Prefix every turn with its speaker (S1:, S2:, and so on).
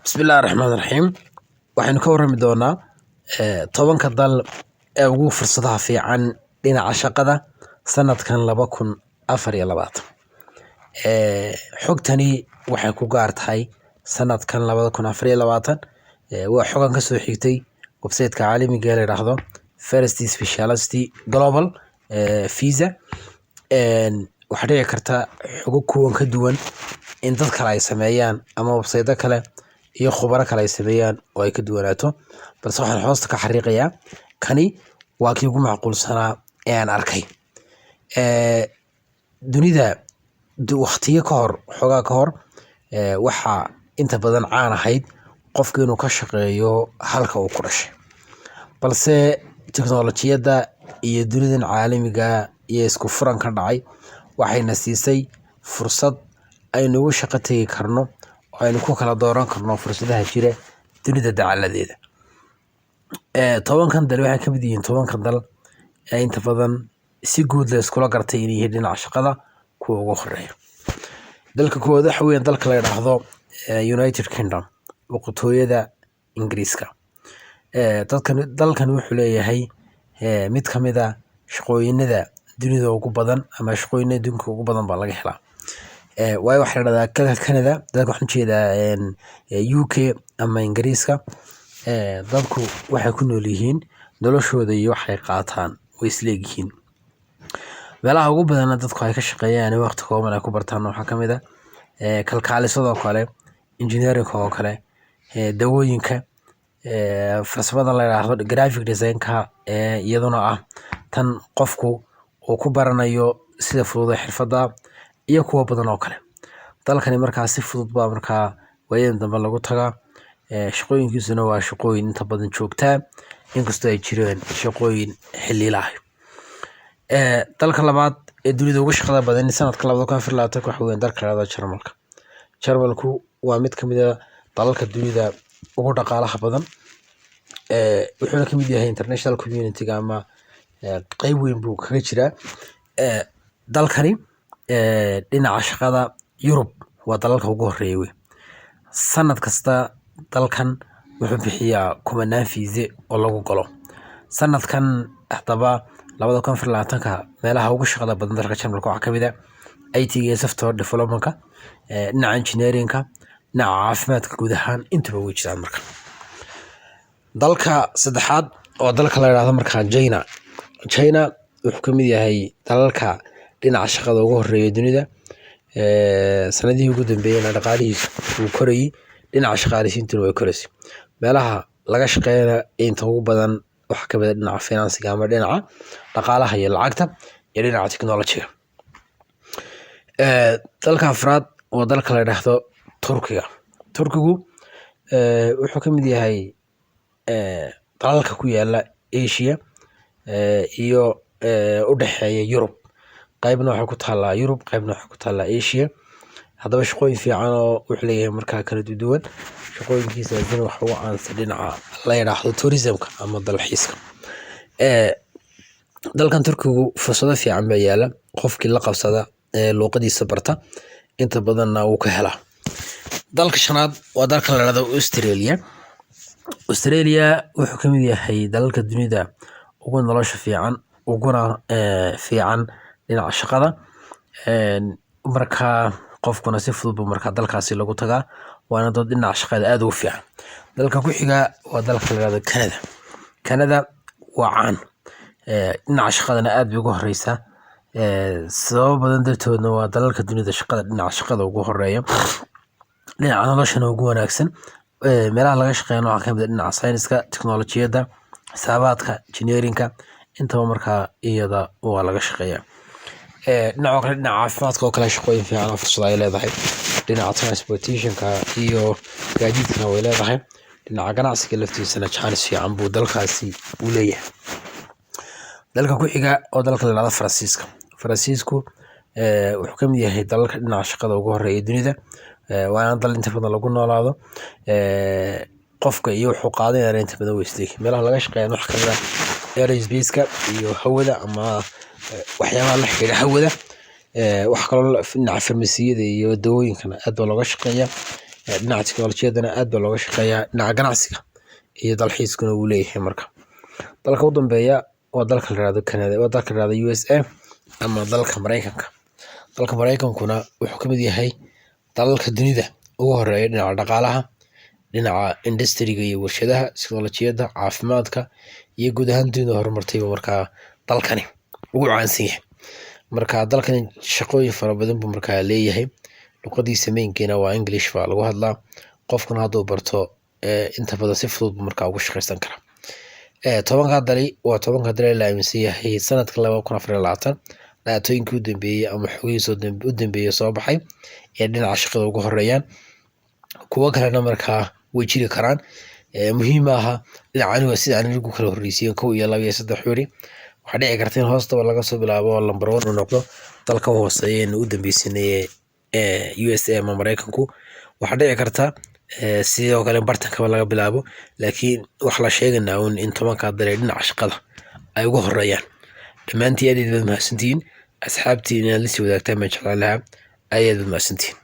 S1: بسم الله الرحمن الرحيم waxaynu ka warrami doonaa tobanka dal ee ugu fursadaha fiican dhinaca shaqada sanadkan 2024 xogtani waxay ku gaar tahay sanadkan 2024 waa xogan ka soo xigtay website-ka caalamiga la yiraahdo First Speciality Global Visa waxa dhici karta xogo kuwan ka duwan in dad kale ay sameeyaan ama website kale iyo khubaro kale ay sameeyaan oo ay ka duwanaato balse waxaan hoosta ka xariiqayaa kani waa kii ugu macquulsanaa ee aan arkay dunida waqtiyo ka hor xogaa ka hor waxa inta badan caan ahayd qofka inuu ka shaqeeyo halka uu ku dhashay balse tiknoolajiyada iyo dunidan caalamiga iyo isku furan ka dhacay waxayna siisay fursad aynu ugu shaqo tagi karno aynu ku kala dooran karno fursadaha jira dunida dacaladeeda tobankan dal waxay ka mid yihiin tobankan dal ee inta badan si guud la iskula gartay inay yihiin dhinaca shaqada kuwa ugu horeeya dalka koowaad waxa weeyaan dalka la yiraahdo United Kingdom boqortooyada Ingiriiska dalkan wuxuu leeyahay mid ka mid ah shaqooyinada dunida ugu badan ama shaqooyinada dunka ugu badan baa laga helaa way waxa la yiraahdaa Canada dadka waxaan jeedaa UK ama Ingiriiska dadku waxay ku nool yihiin noloshooda iyo waxay qaataan way isleeyihiin meelaha ugu badan dadku ay ka shaqeeyaan waqti kooban ay ku bartaan waxa kamid ah kalkaalisada kale engineering oo kale dawooyinka farsamada la yiraahdo graphic design-ka iyaduna ah tan qofku uu ku baranayo sida fudud xirfada iyo kuwa badan oo kale dalkani markaa si fudud baa markaa waayeen dambe lagu tagaa shaqooyinkiisuna waa shaqooyin inta badan joogtaa inkastoo ay jireen shaqooyin xillilaah dalka labaad ee dunida ugu shaqada badan sanadka 2024 waxa weeyaan dalka la yiraahdo Jarmalku waa mid ka mid ah dalalka dunida ugu dhaqaalaha badan wuxuuna ka mid yahay international community-ga ama qayb weyn buu kaga jiraa dalkani dhinaca shaqada Yurub waa dalalka ugu horeeya sanad kasta dalkan wuxuu bixiyaa kumanaan fiise oo lagu galo sanadkan hadaba 2024 meelaha ugu shaqada badan dalka Jarmalka waxa kamid ah IT iyo software development-ka dhinaca engineering-ka dhinaca caafimaadka guud ahaan intaba way jiraan marka dalka saddexaad oo dalka la yiraahdo marka China wuxuu ka mid yahay dalalka dhinaca shaqada ugu horeeya dunida sanadihii ugu dambeeyay dhaqaalihiisa uu korayay dhinaca shaqaaleysiinta way koraysay meelaha laga shaqeeyo inta ugu badan waxa ka mid ah dhinaca finance-ga ama dhinaca dhaqaalaha iyo lacagta iyo dhinaca technology-ga dalka afraad oo dalka la yiraahdo Turkigu wuxuu ka mid yahay dalalka ku yaala Asia iyo u dhaxeeya Yurub qaybna waxa ku taala Yurub qaybna waxa ku taala Asia hadaba shaqooyin fiican oo wuxuu leeyahay markaa kala duwan shaqooyinkiisa waxa uu aansan dhinaca la yiraahdo tourism-ka ama dalxiiska dalkan Turkigu fursado fiican baa yaala qofkii la qabsada luqadiisa barta inta badanna uu ka helaa dalka shanaad waa dalka la yiraahdo Australia wuxuu ka mid yahay dalalka dunida ugu nolosha fiican uguna fiican dhinaca shaqada marka qofkuna si fudud marka dalkaasi lagu tagaa waana dad dhinaca shaqada aad u fiican dalka ku xiga waa dalka la yiraahdo Canada waa caan dhinaca shaqadana aad bay ugu horeysaa sabab badan dartoodna waa dalalka dunida shaqada dhinaca shaqada ugu horeeya dhinaca noloshana ugu wanaagsan meelaha laga shaqeeyo waxa kamid ah dhinaca sayniska tiknoolajiyada xisaabaadka engineering-ka intaba markaa iyada waa laga shaqeeyaa dhinaca kale dhinaca caafimaadka oo kale shaqooyin fiican oo fursad ay leedahay dhinaca transportation-ka iyo gaadiidkana way leedahay dhinaca ganacsiga laftiisana chance fiican buu dalkaasi u leeyahay dalka ku xiga oo dalka la yiraahdo Faransiisku wuxuu ka mid yahay dalalka dhinaca shaqada ugu horeeya dunida waana dal inta badan lagu noolaado qofka iyo wuxuu qaadanaya inta badan weysday meelaha laga shaqeeyo wax kale aerospace-ka iyo hawada ama waxyaabaha la xiriira hawada wax kale dhinaca farmasiyada iyo dawooyinkana aad looga shaqeeyaa dhinaca teknolojiyadana aad baa looga shaqeeyaa, dhinaca ganacsiga iyo dalxiiskuna wuu leeyahay. Marka dalka u dambeeya waa dalka la yiraahdo Canada, waa dalka la yiraahdo USA ama dalka Mareykanka. Dalka Mareykankuna wuxuu kamid yahay dalalka dunida ugu horeeya dhinaca dhaqaalaha, dhinaca industriga iyo warshadaha, teknolojiyada, caafimaadka iyo guud ahaan dunida horumartay. Markaa dalkani ugu caansan yahay. Marka dalkani shaqooyin fara badan buu markaa leeyahay. Luqadiisa mainkeena waa English baa lagu hadlaa. Qofkuna hadduu barto inta badan si fudud buu markaa ugu shaqaysan karaa. 10 dali waa 10 dali la aaminsan yahay sanadka 2024 dhaatooyinkii u dambeeyay ama xogihiisa u dambeeyay soo baxay ee dhinaca shaqada ugu horeeyaan. Kuwa kalena markaa way jiri karaan. Muhiim aha dhinacan waa sida aan ugu kala horreysiyeen 1 iyo 2 iyo 3 xuri. Waxaa dhici karta in hoostaba laga soo bilaabo number 1 uu noqdo dalka hooseeya u dambeysay USA ama Mareykanku. Waxaa dhici karta sidoo kale bartanka laga bilaabo, laakiin wax la sheeganaa in 10 dali dhinaca shaqada ay ugu horeeyaan. Dhammaantiin aad mahadsantiin asxaabtii inaad la sii wadaagtaan ma jeclaan lahaa. Aad mahadsantiin.